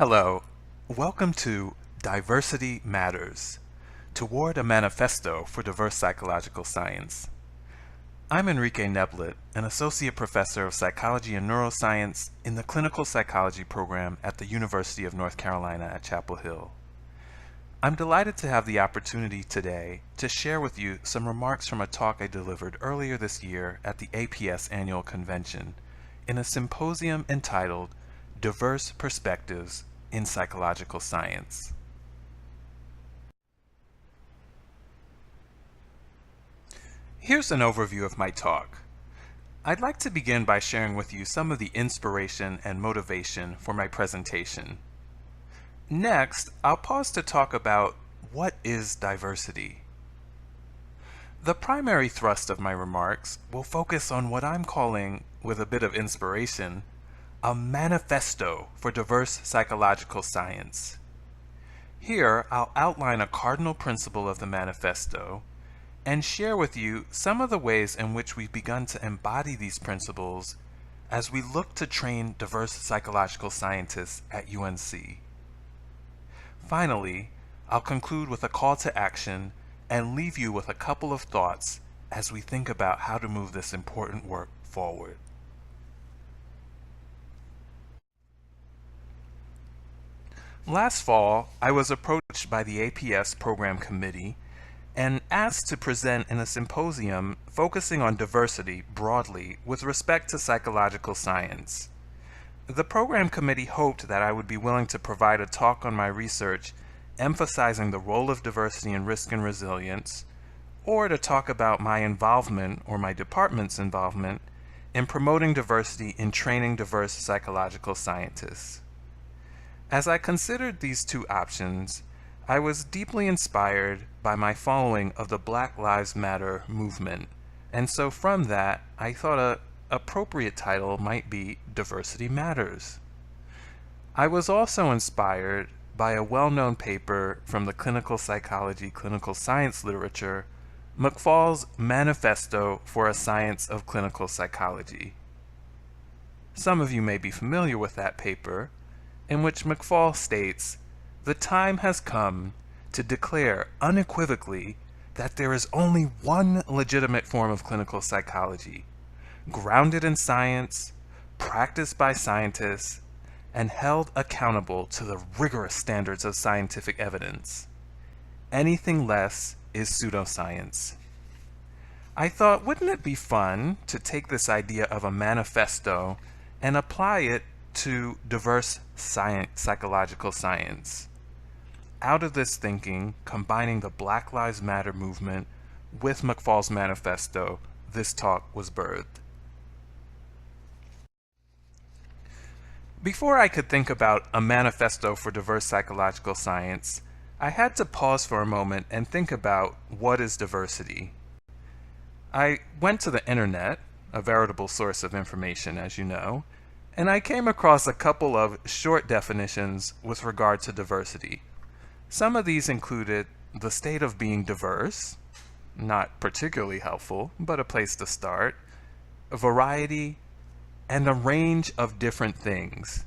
Hello, welcome to Diversity Matters, toward a manifesto for diverse psychological science. I'm Enrique Neblett, an associate professor of psychology and neuroscience in the clinical psychology program at the University of North Carolina at Chapel Hill. I'm delighted to have the opportunity today to share with you some remarks from a talk I delivered earlier this year at the APS annual convention in a symposium entitled Diverse Perspectives in Psychological Science. Here's an overview of my talk. I'd like to begin by sharing with you some of the inspiration and motivation for my presentation. Next, I'll pause to talk about what is diversity. The primary thrust of my remarks will focus on what I'm calling, with a bit of inspiration, a manifesto for diverse psychological science. Here, I'll outline a cardinal principle of the manifesto and share with you some of the ways in which we've begun to embody these principles as we look to train diverse psychological scientists at UNC. Finally, I'll conclude with a call to action and leave you with a couple of thoughts as we think about how to move this important work forward. Last fall, I was approached by the APS program committee and asked to present in a symposium focusing on diversity broadly with respect to psychological science. The program committee hoped that I would be willing to provide a talk on my research emphasizing the role of diversity in risk and resilience, or to talk about my involvement or my department's involvement in promoting diversity in training diverse psychological scientists. As I considered these two options, I was deeply inspired by my following of the Black Lives Matter movement, and so from that, I thought an appropriate title might be Diversity Matters. I was also inspired by a well-known paper from the clinical psychology, clinical science literature, McFall's Manifesto for a Science of Clinical Psychology. Some of you may be familiar with that paper, in which McFall states, "The time has come to declare unequivocally that there is only one legitimate form of clinical psychology, grounded in science, practiced by scientists, and held accountable to the rigorous standards of scientific evidence. Anything less is pseudoscience." I thought, wouldn't it be fun to take this idea of a manifesto and apply it to diverse psychological science? Out of this thinking, combining the Black Lives Matter movement with McFall's Manifesto, this talk was birthed. Before I could think about a manifesto for diverse psychological science, I had to pause for a moment and think about what is diversity. I went to the internet, a veritable source of information, as you know, and I came across a couple of short definitions with regard to diversity. Some of these included the state of being diverse, not particularly helpful, but a place to start, variety, and a range of different things.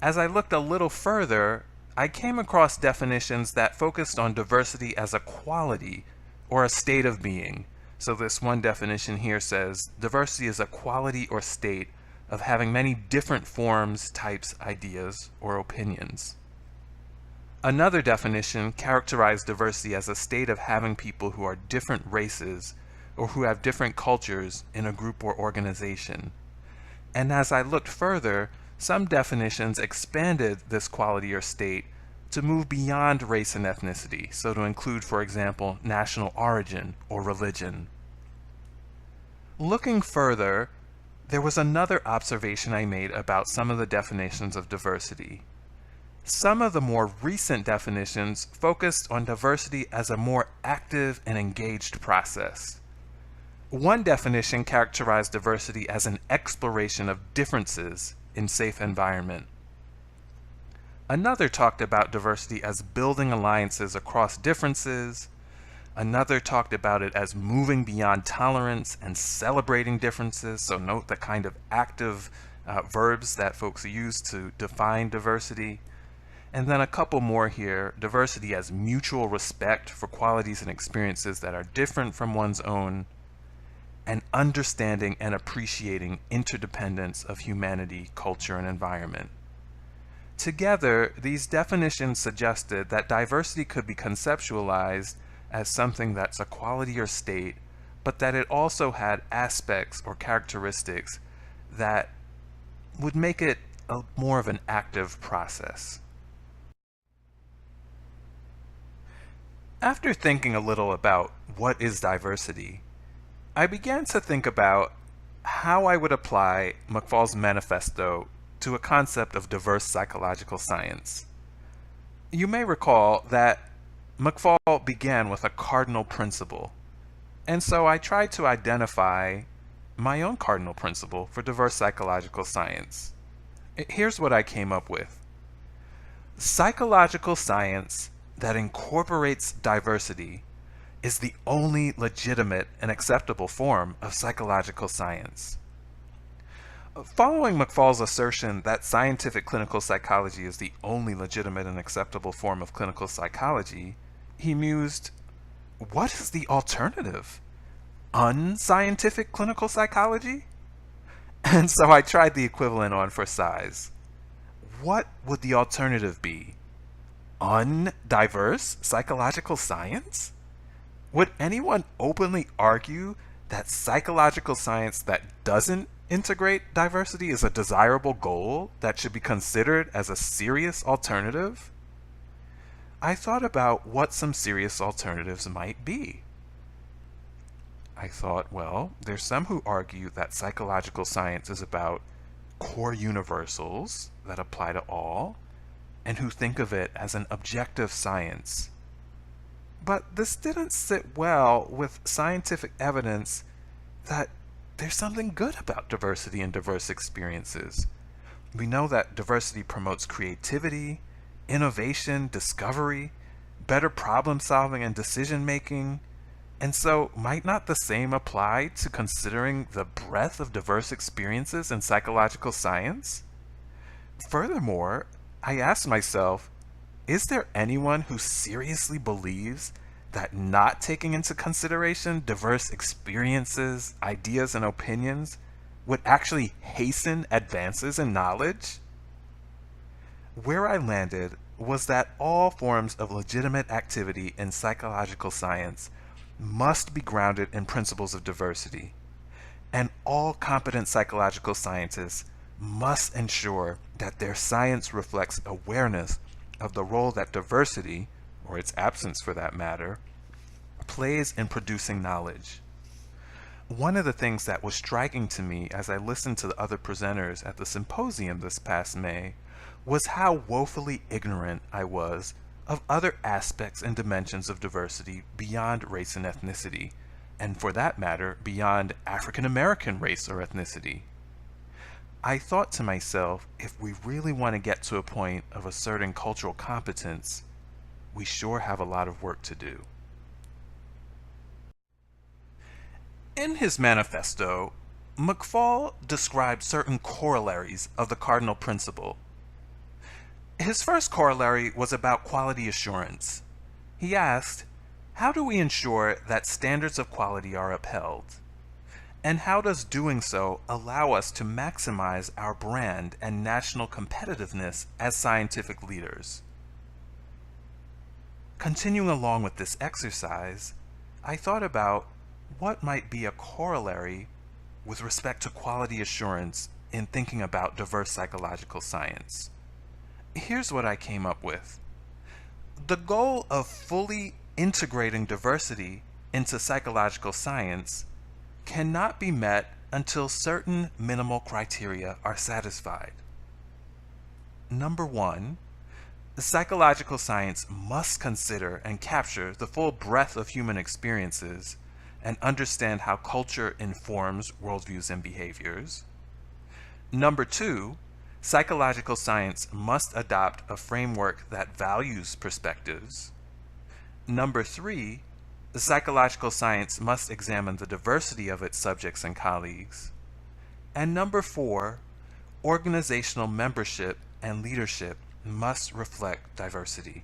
As I looked a little further, I came across definitions that focused on diversity as a quality or a state of being. So this one definition here says, diversity is a quality or state of having many different forms, types, ideas, or opinions. Another definition characterized diversity as a state of having people who are different races or who have different cultures in a group or organization. And as I looked further, some definitions expanded this quality or state to move beyond race and ethnicity, so to include, for example, national origin or religion. Looking further, there was another observation I made about some of the definitions of diversity. Some of the more recent definitions focused on diversity as a more active and engaged process. One definition characterized diversity as an exploration of differences in safe environment. Another talked about diversity as building alliances across differences. Another talked about it as moving beyond tolerance and celebrating differences, so note the kind of active verbs that folks use to define diversity. And then a couple more here. Diversity as mutual respect for qualities and experiences that are different from one's own, and understanding and appreciating interdependence of humanity, culture, and environment. Together, these definitions suggested that diversity could be conceptualized as something that's a quality or state, but that it also had aspects or characteristics that would make it more of an active process. After thinking a little about what is diversity, I began to think about how I would apply McFall's Manifesto to a concept of diverse psychological science. You may recall that McFall began with a cardinal principle, and so I tried to identify my own cardinal principle for diverse psychological science. Here's what I came up with. Psychological science that incorporates diversity is the only legitimate and acceptable form of psychological science. Following McFall's assertion that scientific clinical psychology is the only legitimate and acceptable form of clinical psychology, he mused, what is the alternative? Unscientific clinical psychology? And so I tried the equivalent on for size. What would the alternative be? Undiverse psychological science? Would anyone openly argue that psychological science that doesn't integrate diversity is a desirable goal that should be considered as a serious alternative? I thought about what some serious alternatives might be. I thought, well, there's some who argue that psychological science is about core universals that apply to all, and who think of it as an objective science. But this didn't sit well with scientific evidence that there's something good about diversity and diverse experiences. We know that diversity promotes creativity, innovation, discovery, better problem solving and decision making. And so might not the same apply to considering the breadth of diverse experiences in psychological science? Furthermore, I asked myself, is there anyone who seriously believes that not taking into consideration diverse experiences, ideas, and opinions would actually hasten advances in knowledge? Where I landed was that all forms of legitimate activity in psychological science must be grounded in principles of diversity, and all competent psychological scientists must ensure that their science reflects awareness of the role that diversity, or its absence for that matter, plays in producing knowledge. One of the things that was striking to me as I listened to the other presenters at the symposium this past May was how woefully ignorant I was of other aspects and dimensions of diversity beyond race and ethnicity, and for that matter, beyond African American race or ethnicity. I thought to myself, if we really want to get to a point of asserting cultural competence, we sure have a lot of work to do. In his manifesto, McFall described certain corollaries of the cardinal principle. His first corollary was about quality assurance. He asked, how do we ensure that standards of quality are upheld? And how does doing so allow us to maximize our brand and national competitiveness as scientific leaders? Continuing along with this exercise, I thought about what might be a corollary with respect to quality assurance in thinking about diverse psychological science. Here's what I came up with. The goal of fully integrating diversity into psychological science cannot be met until certain minimal criteria are satisfied. Number one, psychological science must consider and capture the full breadth of human experiences and understand how culture informs worldviews and behaviors. Number two, psychological science must adopt a framework that values perspectives. Number three, the psychological science must examine the diversity of its subjects and colleagues. And number four, organizational membership and leadership must reflect diversity.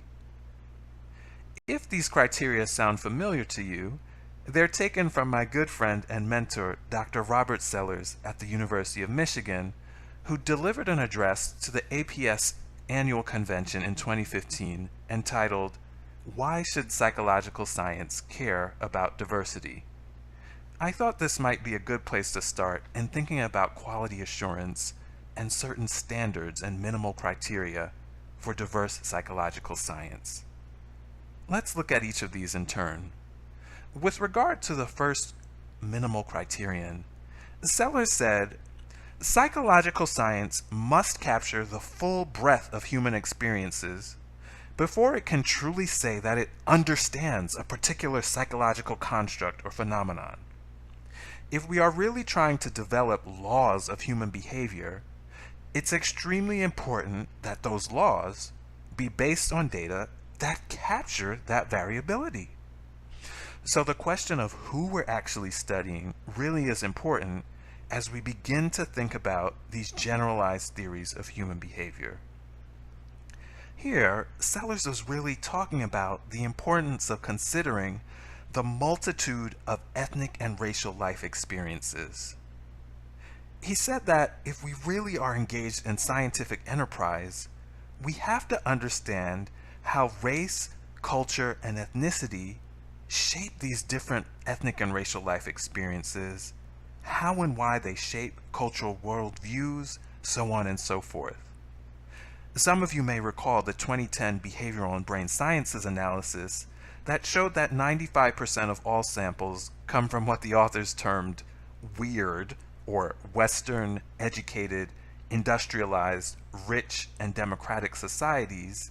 If these criteria sound familiar to you, they're taken from my good friend and mentor, Dr. Robert Sellers at the University of Michigan, who delivered an address to the APS annual convention in 2015 entitled, "Why Should Psychological Science Care About Diversity?" I thought this might be a good place to start in thinking about quality assurance and certain standards and minimal criteria for diverse psychological science. Let's look at each of these in turn. With regard to the first minimal criterion, Sellers said, psychological science must capture the full breadth of human experiences before it can truly say that it understands a particular psychological construct or phenomenon. If we are really trying to develop laws of human behavior, it's extremely important that those laws be based on data that capture that variability. So the question of who we're actually studying really is important as we begin to think about these generalized theories of human behavior. Here, Sellers is really talking about the importance of considering the multitude of ethnic and racial life experiences. He said that if we really are engaged in scientific enterprise, we have to understand how race, culture, and ethnicity shape these different ethnic and racial life experiences, how and why they shape cultural worldviews, so on and so forth. Some of you may recall the 2010 Behavioral and Brain Sciences analysis that showed that 95% of all samples come from what the authors termed weird or Western, educated, industrialized, rich, and democratic societies,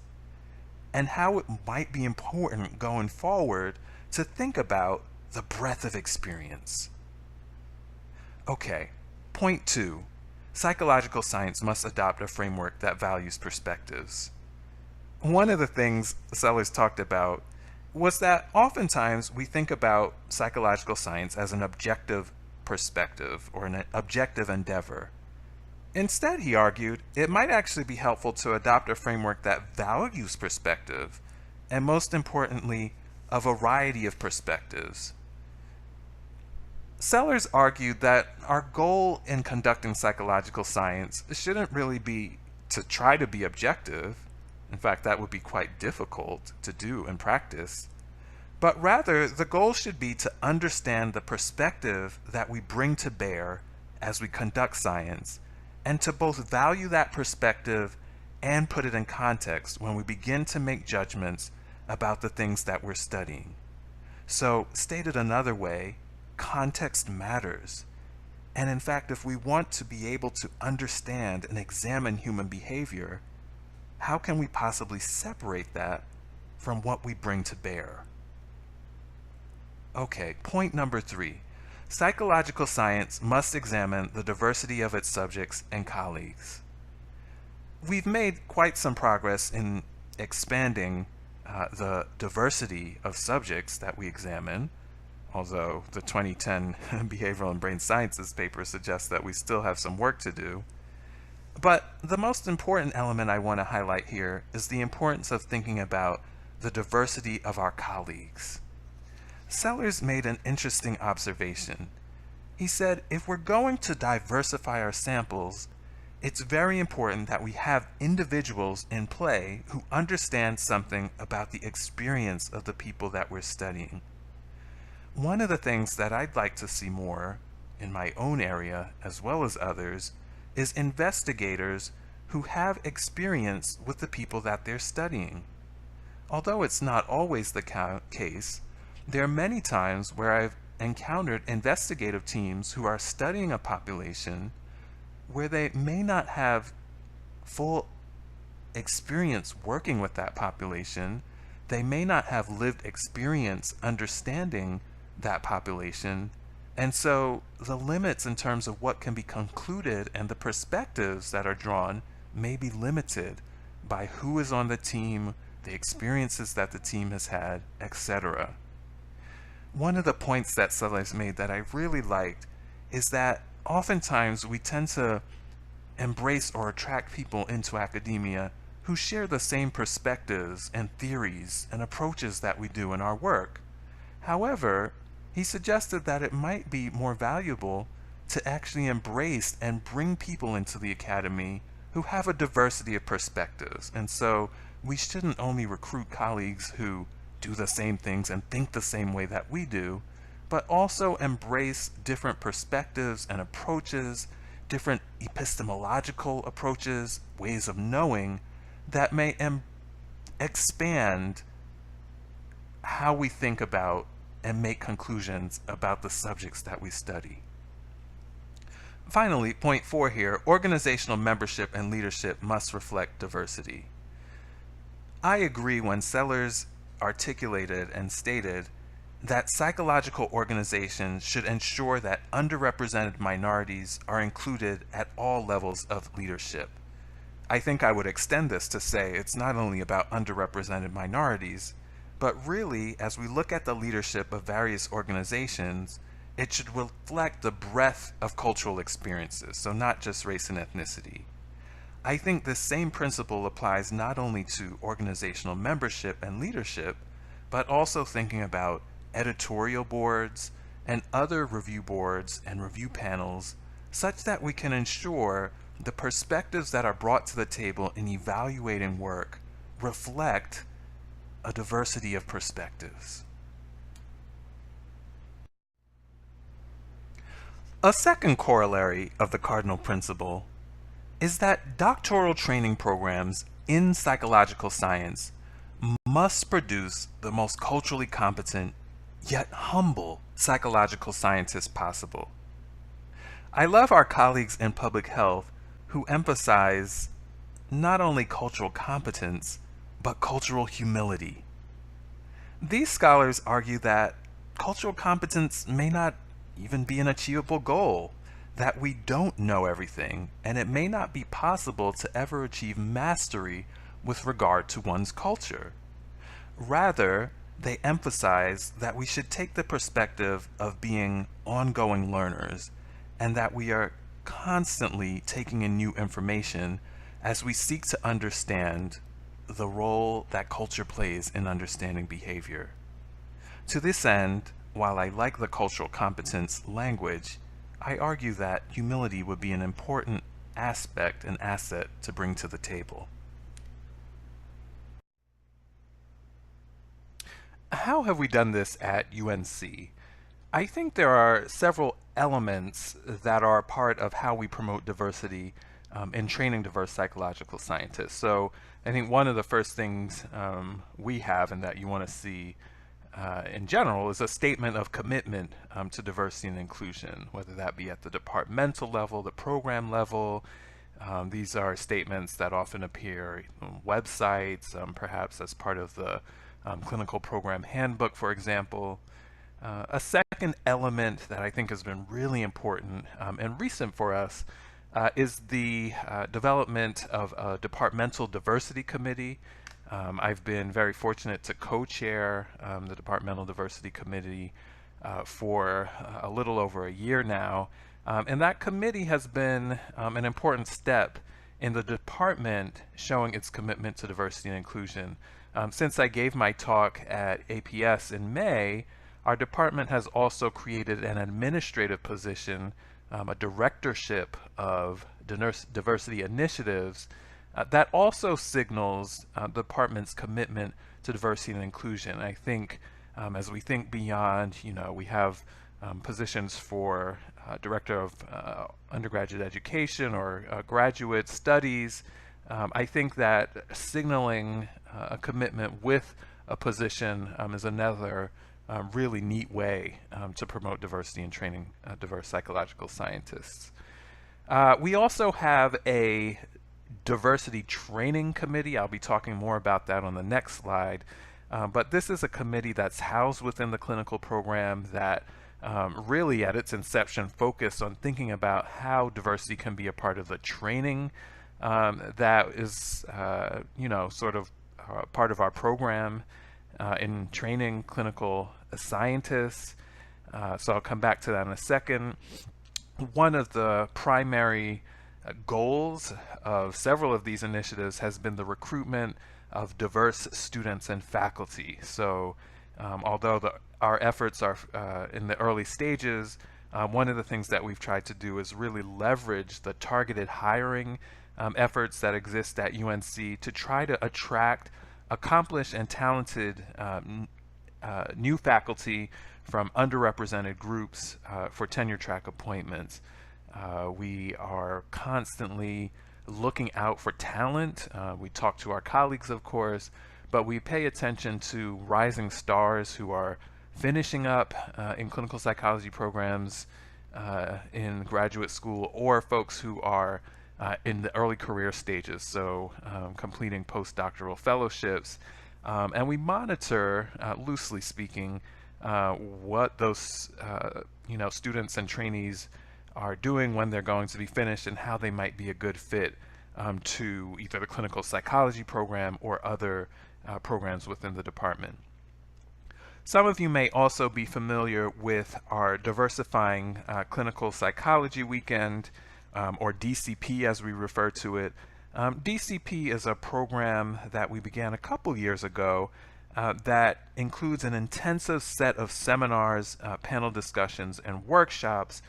and how it might be important going forward to think about the breadth of experience. Okay, point 2. Psychological science must adopt a framework that values perspectives. One of the things Sellers talked about was that oftentimes we think about psychological science as an objective perspective or an objective endeavor. Instead, he argued, it might actually be helpful to adopt a framework that values perspective, and most importantly, a variety of perspectives. Sellers argued that our goal in conducting psychological science shouldn't really be to try to be objective. In fact, that would be quite difficult to do in practice. But rather, the goal should be to understand the perspective that we bring to bear as we conduct science, and to both value that perspective and put it in context when we begin to make judgments about the things that we're studying. So, stated another way, context matters. And in fact, if we want to be able to understand and examine human behavior, how can we possibly separate that from what we bring to bear? Okay, point number 3. Psychological science must examine the diversity of its subjects and colleagues. We've made quite some progress in expanding the diversity of subjects that we examine, although the 2010 Behavioral and Brain Sciences paper suggests that we still have some work to do. But the most important element I want to highlight here is the importance of thinking about the diversity of our colleagues. Sellers made an interesting observation. He said, if we're going to diversify our samples, it's very important that we have individuals in play who understand something about the experience of the people that we're studying. One of the things that I'd like to see more in my own area, as well as others, is investigators who have experience with the people that they're studying. Although it's not always the case, there are many times where I've encountered investigative teams who are studying a population where they may not have full experience working with that population. They may not have lived experience understanding that population, and so the limits in terms of what can be concluded and the perspectives that are drawn may be limited by who is on the team, the experiences that the team has had, etc. One of the points that Sellers made that I really liked is that oftentimes we tend to embrace or attract people into academia who share the same perspectives and theories and approaches that we do in our work. However, he suggested that it might be more valuable to actually embrace and bring people into the academy who have a diversity of perspectives. And so we shouldn't only recruit colleagues who do the same things and think the same way that we do, but also embrace different perspectives and approaches, different epistemological approaches, ways of knowing that may expand how we think about and make conclusions about the subjects that we study. Finally, point 4 here, organizational membership and leadership must reflect diversity. I agree when Sellers articulated and stated that psychological organizations should ensure that underrepresented minorities are included at all levels of leadership. I think I would extend this to say it's not only about underrepresented minorities, but really, as we look at the leadership of various organizations, it should reflect the breadth of cultural experiences, so not just race and ethnicity. I think this same principle applies not only to organizational membership and leadership, but also thinking about editorial boards and other review boards and review panels, such that we can ensure the perspectives that are brought to the table in evaluating work reflect a diversity of perspectives. A second corollary of the cardinal principle is that doctoral training programs in psychological science must produce the most culturally competent yet humble psychological scientists possible. I love our colleagues in public health who emphasize not only cultural competence, but cultural humility. These scholars argue that cultural competence may not even be an achievable goal, that we don't know everything, and it may not be possible to ever achieve mastery with regard to one's culture. Rather, they emphasize that we should take the perspective of being ongoing learners, and that we are constantly taking in new information as we seek to understand the role that culture plays in understanding behavior. To this end, while I like the cultural competence language, I argue that humility would be an important aspect and asset to bring to the table. How have we done this at UNC? I think there are several elements that are part of how we promote diversity in training diverse psychological scientists. So I think one of the first things we have and that you want to see in general is a statement of commitment to diversity and inclusion, whether that be at the departmental level, the program level. These are statements that often appear on websites, perhaps as part of the clinical program handbook, for example. A second element that I think has been really important and recent for us is the development of a departmental diversity committee. I've been very fortunate to co-chair the Departmental Diversity Committee for a little over a year now. And that committee has been an important step in the department showing its commitment to diversity and inclusion. Since I gave my talk at APS in May, our department has also created an administrative position, a directorship of diversity initiatives, that also signals the department's commitment to diversity and inclusion. I think as we think beyond, we have positions for director of undergraduate education or graduate studies. I think that signaling a commitment with a position is another really neat way to promote diversity and training diverse psychological scientists. We also have a diversity training committee. I'll be talking more about that on the next slide. But this is a committee that's housed within the clinical program that really at its inception focused on thinking about how diversity can be a part of the training that is, sort of part of our program in training clinical scientists. So I'll come back to that in a second. One of the primary Goals of several of these initiatives has been the recruitment of diverse students and faculty. So although our efforts are in the early stages, one of the things that we've tried to do is really leverage the targeted hiring efforts that exist at UNC to try to attract accomplished and talented new faculty from underrepresented groups for tenure track appointments. We are constantly looking out for talent. We talk to our colleagues, of course, but we pay attention to rising stars who are finishing up in clinical psychology programs in graduate school, or folks who are in the early career stages, so completing postdoctoral fellowships. And we monitor, loosely speaking, what those students and trainees are doing when they're going to be finished and how they might be a good fit to either the clinical psychology program or other programs within the department. Some of you may also be familiar with our Diversifying Clinical Psychology Weekend, or DCP as we refer to it. DCP is a program that we began a couple years ago that includes an intensive set of seminars, panel discussions, and workshops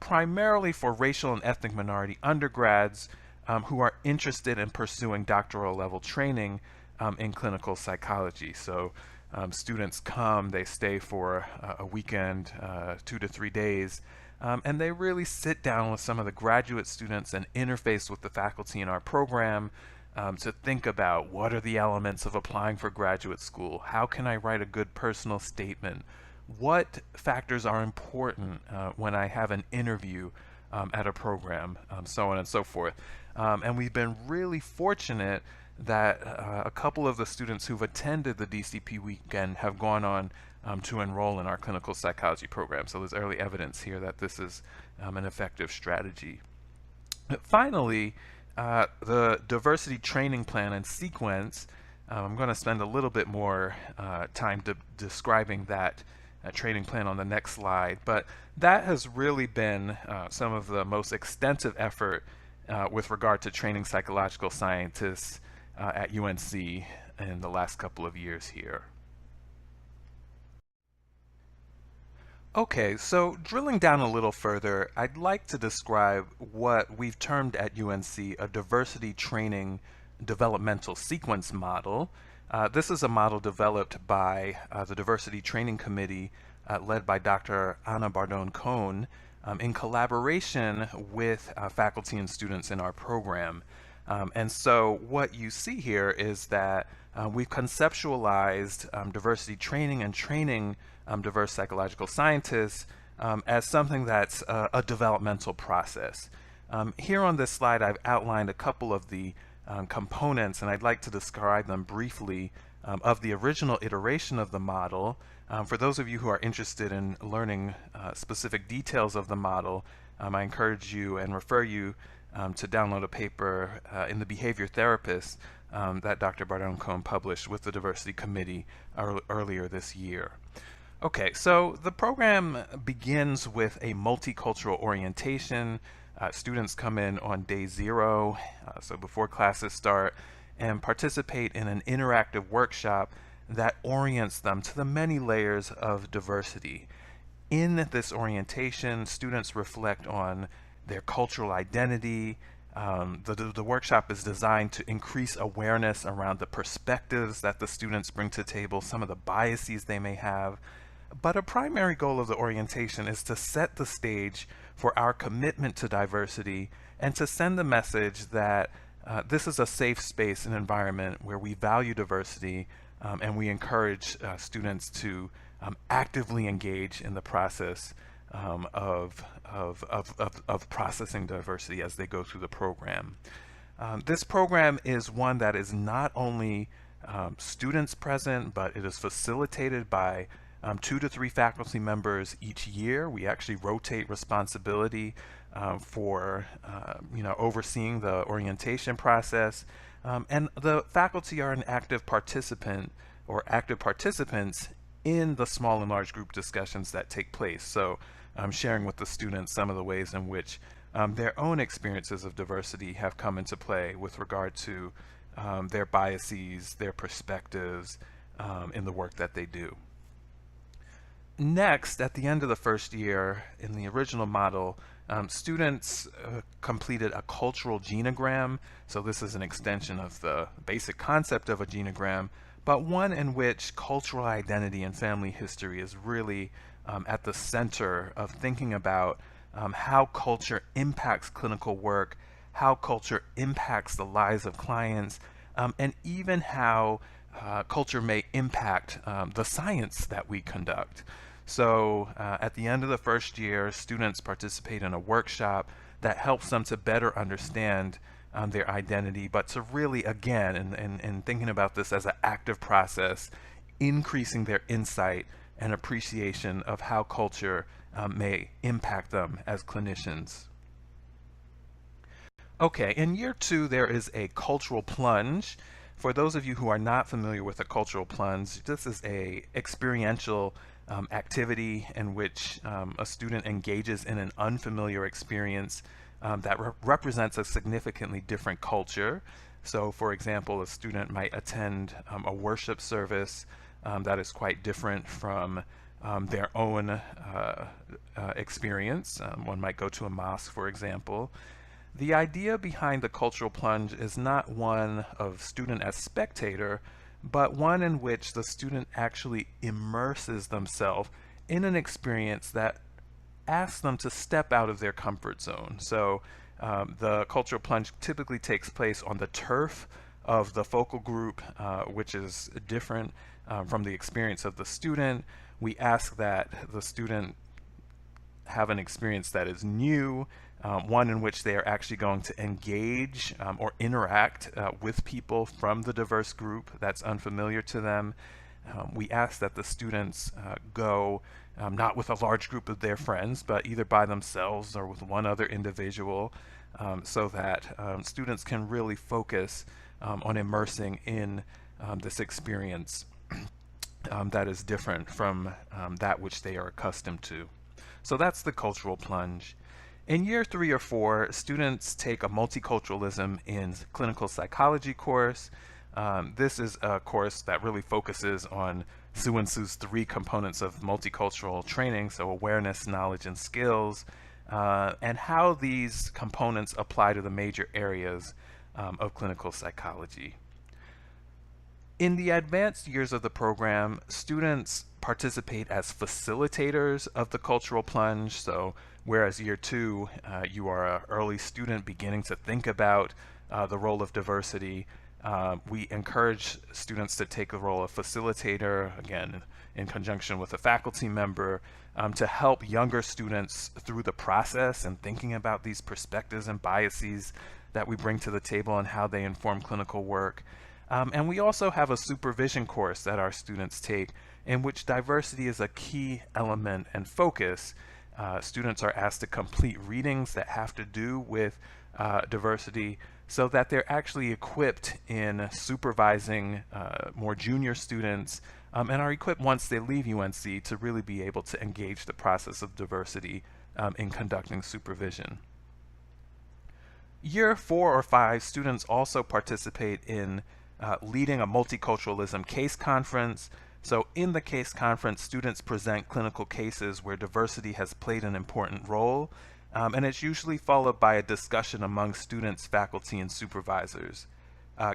primarily for racial and ethnic minority undergrads who are interested in pursuing doctoral level training in clinical psychology. So students come, they stay for a weekend, 2 to 3 days, and they really sit down with some of the graduate students and interface with the faculty in our program to think about what are the elements of applying for graduate school, how can I write a good personal statement, what factors are important when I have an interview at a program, so on and so forth. And we've been really fortunate that a couple of the students who've attended the DCP weekend have gone on to enroll in our clinical psychology program. So there's early evidence here that this is an effective strategy. Finally, the diversity training plan and sequence, I'm going to spend a little bit more time describing that training plan on the next slide, but that has really been some of the most extensive effort with regard to training psychological scientists at UNC in the last couple of years here. Okay, so drilling down a little further, I'd like to describe what we've termed at UNC a diversity training developmental sequence model. This is a model developed by the Diversity Training Committee led by Dr. Anna Bardone-Cohn in collaboration with faculty and students in our program. And so what you see here is that we've conceptualized diversity training and training diverse psychological scientists as something that's a developmental process. Here on this slide, I've outlined a couple of the components, and I'd like to describe them briefly of the original iteration of the model. For those of you who are interested in learning specific details of the model, I encourage you and refer you to download a paper in the Behavior Therapist that Dr. Bardone-Cohn published with the Diversity Committee earlier this year. Okay, so the program begins with a multicultural orientation. Students come in on day 0, so before classes start, and participate in an interactive workshop that orients them to the many layers of diversity. In this orientation, students reflect on their cultural identity. The workshop is designed to increase awareness around the perspectives that the students bring to the table, some of the biases they may have. But a primary goal of the orientation is to set the stage for our commitment to diversity and to send the message that this is a safe space and environment where we value diversity and we encourage students to actively engage in the process of processing diversity as they go through the program. This program is one that is not only students present, but it is facilitated by 2 to 3 faculty members each year. We actually rotate responsibility for overseeing the orientation process, and the faculty are an active participant or active participants in the small and large group discussions that take place. So I'm sharing with the students some of the ways in which their own experiences of diversity have come into play with regard to their biases, their perspectives in the work that they do. Next, at the end of the first year, in the original model, students completed a cultural genogram. So this is an extension of the basic concept of a genogram, but one in which cultural identity and family history is really at the center of thinking about how culture impacts clinical work, how culture impacts the lives of clients, and even how culture may impact the science that we conduct. So at the end of the first year, students participate in a workshop that helps them to better understand their identity, but to really, again, in thinking about this as an active process, increasing their insight and appreciation of how culture may impact them as clinicians. Okay, in year two, there is a cultural plunge. For those of you who are not familiar with a cultural plunge, this is a experiential activity in which a student engages in an unfamiliar experience that represents a significantly different culture. So, for example, a student might attend a worship service that is quite different from their own experience. One might go to a mosque, for example. The idea behind the cultural plunge is not one of student as spectator, but one in which the student actually immerses themselves in an experience that asks them to step out of their comfort zone. So the cultural plunge typically takes place on the turf of the focal group, which is different from the experience of the student. We ask that the student have an experience that is new, one in which they are actually going to engage or interact with people from the diverse group that's unfamiliar to them. We ask that the students go not with a large group of their friends, but either by themselves or with one other individual, so that students can really focus on immersing in this experience that is different from that which they are accustomed to. So that's the cultural plunge. In year 3 or 4, students take a multiculturalism in clinical psychology course. This is a course that really focuses on Su's 3 components of multicultural training, so awareness, knowledge, and skills, and how these components apply to the major areas of clinical psychology. In the advanced years of the program, students participate as facilitators of the cultural plunge. So whereas year 2, you are an early student beginning to think about the role of diversity, we encourage students to take the role of facilitator, again, in conjunction with a faculty member, to help younger students through the process and thinking about these perspectives and biases that we bring to the table and how they inform clinical work. And we also have a supervision course that our students take in which diversity is a key element and focus. Students are asked to complete readings that have to do with diversity so that they're actually equipped in supervising more junior students and are equipped once they leave UNC to really be able to engage the process of diversity in conducting supervision. Year 4 or 5, students also participate in leading a multiculturalism case conference. So in the case conference, students present clinical cases where diversity has played an important role, and it's usually followed by a discussion among students, faculty, and supervisors.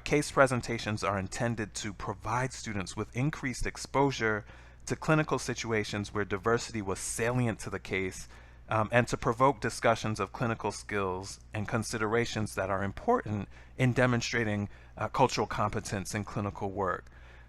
Case presentations are intended to provide students with increased exposure to clinical situations where diversity was salient to the case, and to provoke discussions of clinical skills and considerations that are important in demonstrating cultural competence in clinical work.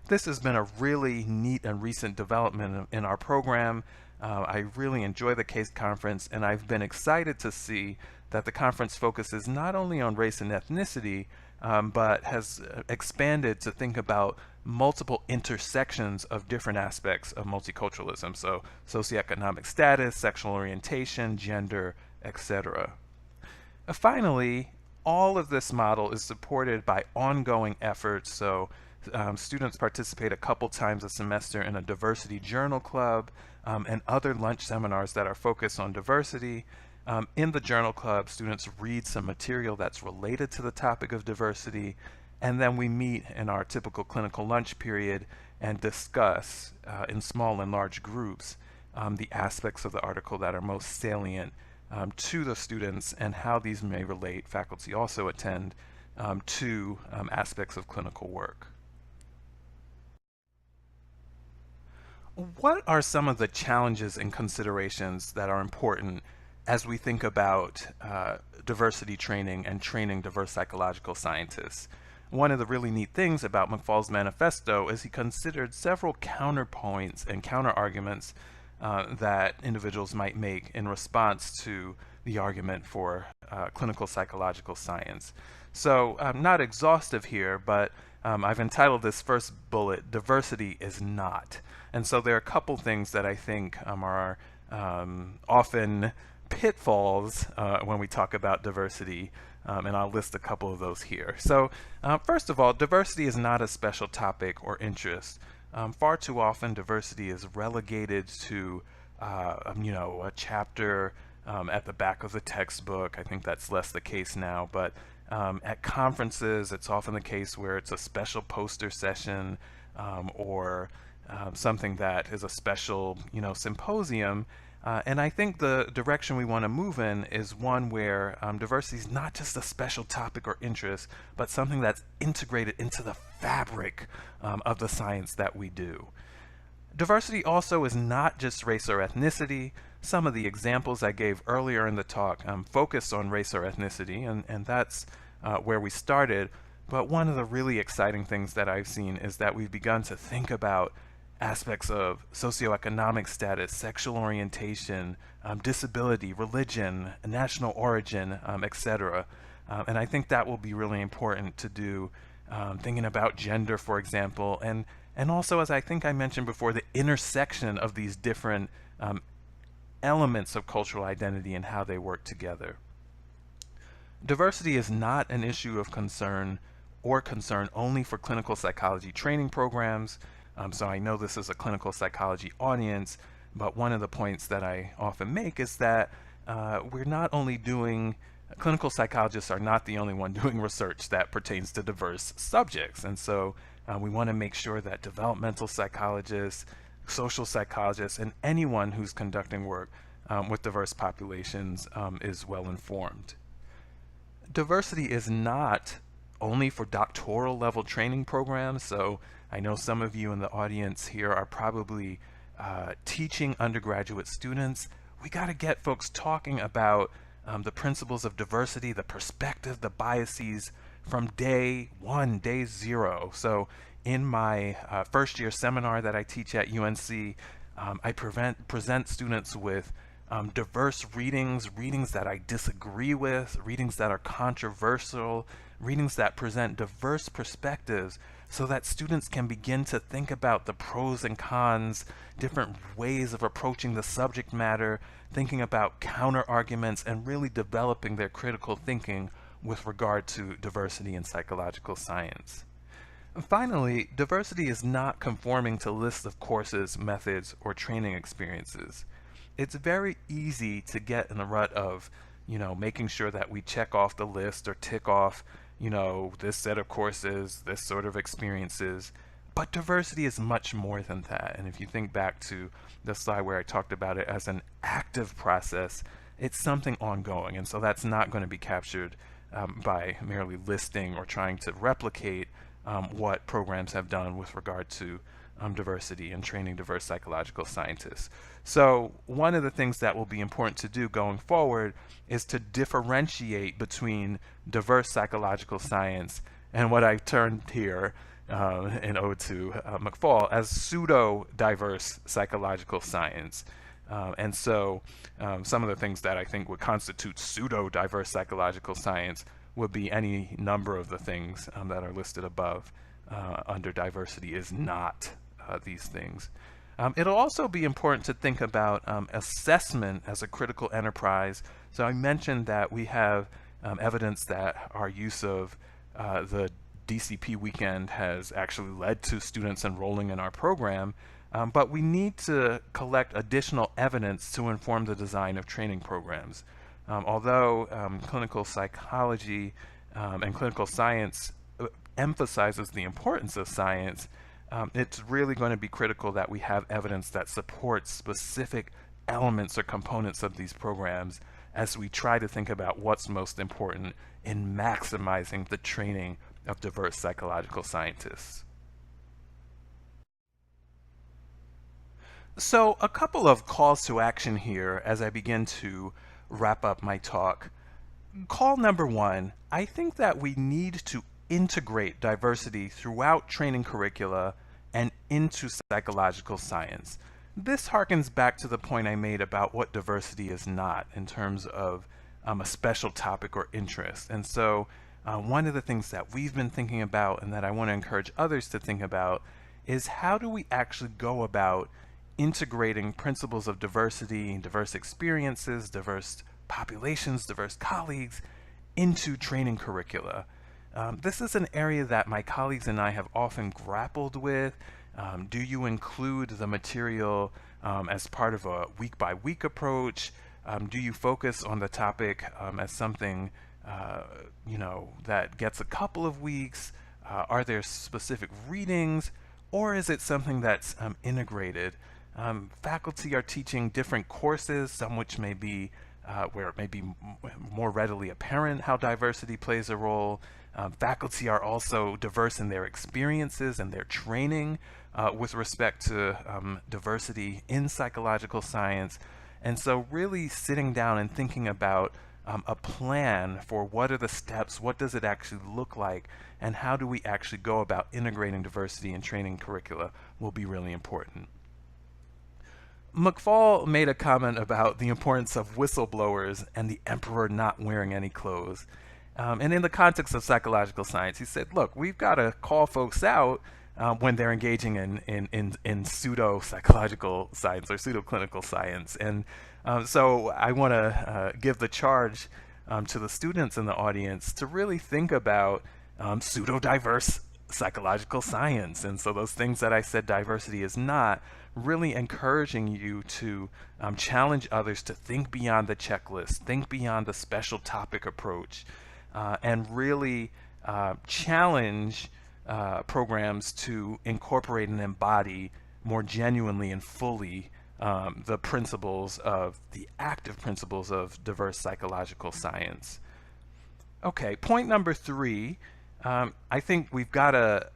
This has been a really neat and recent development in our program. I really enjoy the case conference, and I've been excited to see that the conference focuses not only on race and ethnicity, but has expanded to think about multiple intersections of different aspects of multiculturalism, so socioeconomic status, sexual orientation, gender, etc. Finally, all of this model is supported by ongoing efforts. So students participate a couple times a semester in a diversity journal club and other lunch seminars that are focused on diversity. In the journal club, students read some material that's related to the topic of diversity, and then we meet in our typical clinical lunch period and discuss in small and large groups the aspects of the article that are most salient to the students and how these may relate. Faculty also attend to aspects of clinical work. What are some of the challenges and considerations that are important as we think about diversity training and training diverse psychological scientists? One of the really neat things about McFall's manifesto is he considered several counterpoints and counterarguments that individuals might make in response to the argument for clinical psychological science. So not exhaustive here, but I've entitled this first bullet, Diversity is Not. And so there are a couple things that I think are often pitfalls when we talk about diversity, and I'll list a couple of those here. So first of all, diversity is not a special topic or interest. Far too often, diversity is relegated to a chapter at the back of the textbook. I think that's less the case now, but at conferences, it's often the case where it's a special poster session or something that is a special, symposium. And I think the direction we want to move in is one where diversity is not just a special topic or interest, but something that's integrated into the fabric of the science that we do. Diversity also is not just race or ethnicity. Some of the examples I gave earlier in the talk focused on race or ethnicity, and that's where we started. But one of the really exciting things that I've seen is that we've begun to think about aspects of socioeconomic status, sexual orientation, disability, religion, national origin, etc. And I think that will be really important to do, thinking about gender, for example, and also, as I think I mentioned before, the intersection of these different elements of cultural identity and how they work together. Diversity is not an issue of concern only for clinical psychology training programs. So I know this is a clinical psychology audience, but one of the points that I often make is that we're not only doing, clinical psychologists are not the only one doing research that pertains to diverse subjects. And so we want to make sure that developmental psychologists, social psychologists, and anyone who's conducting work with diverse populations is well informed. Diversity is not only for doctoral level training programs. So I know some of you in the audience here are probably teaching undergraduate students. We got to get folks talking about the principles of diversity, the perspective, the biases from day one, day zero. So in my first year seminar that I teach at UNC, I present students with diverse readings that I disagree with, readings that are controversial, readings that present diverse perspectives, so that students can begin to think about the pros and cons, different ways of approaching the subject matter, thinking about counter arguments, and really developing their critical thinking with regard to diversity in psychological science. And finally, diversity is not conforming to lists of courses, methods, or training experiences. It's very easy to get in the rut of, making sure that we check off the list or tick off, this set of courses, this sort of experiences. But diversity is much more than that. And if you think back to the slide where I talked about it as an active process, it's something ongoing. And so that's not going to be captured by merely listing or trying to replicate what programs have done with regard to diversity and training diverse psychological scientists. So one of the things that will be important to do going forward is to differentiate between diverse psychological science and what I've termed here in ode to McFall as pseudo-diverse psychological science. And so some of the things that I think would constitute pseudo-diverse psychological science would be any number of the things that are listed above under diversity is not these things. It'll also be important to think about assessment as a critical enterprise. So I mentioned that we have evidence that our use of the DCP weekend has actually led to students enrolling in our program, but we need to collect additional evidence to inform the design of training programs. Although clinical psychology and clinical science emphasizes the importance of science, it's really going to be critical that we have evidence that supports specific elements or components of these programs as we try to think about what's most important in maximizing the training of diverse psychological scientists. So, a couple of calls to action here as I begin to wrap up my talk. Call number one, I think that we need to integrate diversity throughout training curricula and into psychological science. This harkens back to the point I made about what diversity is not in terms of a special topic or interest. And so one of the things that we've been thinking about and that I want to encourage others to think about is how do we actually go about integrating principles of diversity, diverse experiences, diverse populations, diverse colleagues into training curricula. This is an area that my colleagues and I have often grappled with. Do you include the material as part of a week-by-week approach? Do you focus on the topic as something that gets a couple of weeks? Are there specific readings? Or is it something that's integrated? Faculty are teaching different courses, some which may be where it may be more readily apparent how diversity plays a role. Faculty are also diverse in their experiences and their training with respect to diversity in psychological science. And so really sitting down and thinking about a plan for what are the steps, what does it actually look like, and how do we actually go about integrating diversity in training curricula will be really important. McFall made a comment about the importance of whistleblowers and the emperor not wearing any clothes. And in the context of psychological science, he said, look, we've got to call folks out when they're engaging in pseudo-psychological science or pseudo-clinical science. And so I want to give the charge to the students in the audience to really think about pseudo-diverse psychological science. And so those things that I said diversity is not, really encouraging you to challenge others to think beyond the checklist, think beyond the special topic approach, and really challenge programs to incorporate and embody more genuinely and fully the active principles of diverse psychological science. Okay, point number three, I think we've got to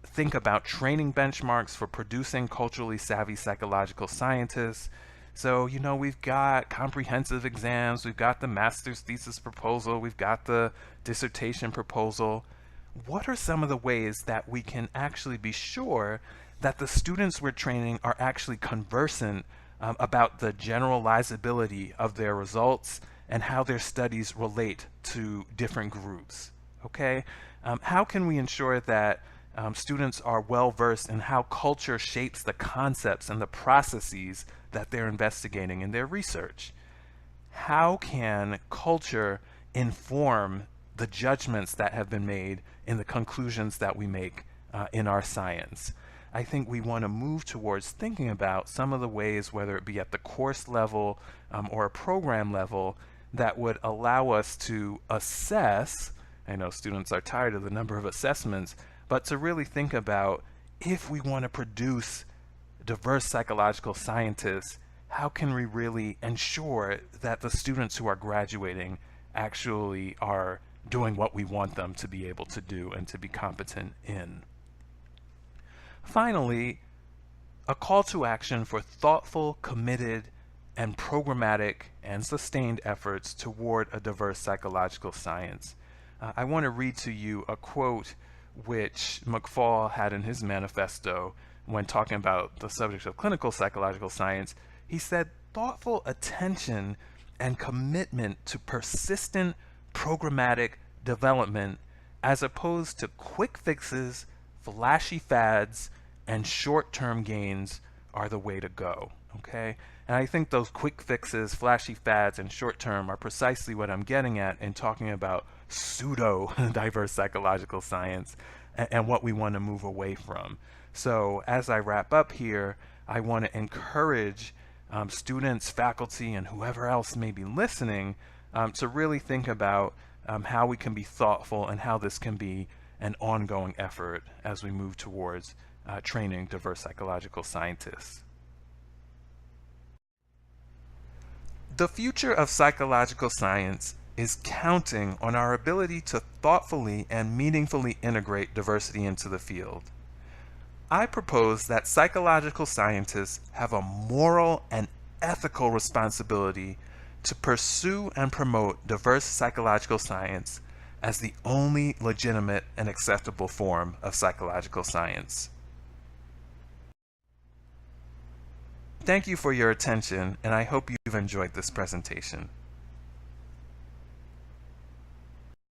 think about training benchmarks for producing culturally savvy psychological scientists. So, we've got comprehensive exams, we've got the master's thesis proposal, we've got the dissertation proposal. What are some of the ways that we can actually be sure that the students we're training are actually conversant about the generalizability of their results and how their studies relate to different groups? Okay? How can we ensure that students are well versed in how culture shapes the concepts and the processes that they're investigating in their research? How can culture inform the judgments that have been made in the conclusions that we make in our science? I think we want to move towards thinking about some of the ways, whether it be at the course level or a program level, that would allow us to assess. I know students are tired of the number of assessments, but to really think about, if we want to produce diverse psychological scientists, how can we really ensure that the students who are graduating actually are doing what we want them to be able to do and to be competent in? Finally, a call to action for thoughtful, committed, and programmatic and sustained efforts toward a diverse psychological science. I want to read to you a quote which McFall had in his manifesto when talking about the subject of clinical psychological science. He said, thoughtful attention and commitment to persistent programmatic development as opposed to quick fixes, flashy fads, and short-term gains are the way to go. Okay? And I think those quick fixes, flashy fads, and short-term are precisely what I'm getting at in talking about pseudo-diverse psychological science and what we want to move away from. So as I wrap up here, I want to encourage students, faculty, and whoever else may be listening to really think about how we can be thoughtful and how this can be an ongoing effort as we move towards training diverse psychological scientists. The future of psychological science is counting on our ability to thoughtfully and meaningfully integrate diversity into the field. I propose that psychological scientists have a moral and ethical responsibility to pursue and promote diverse psychological science as the only legitimate and acceptable form of psychological science. Thank you for your attention, and I hope you've enjoyed this presentation.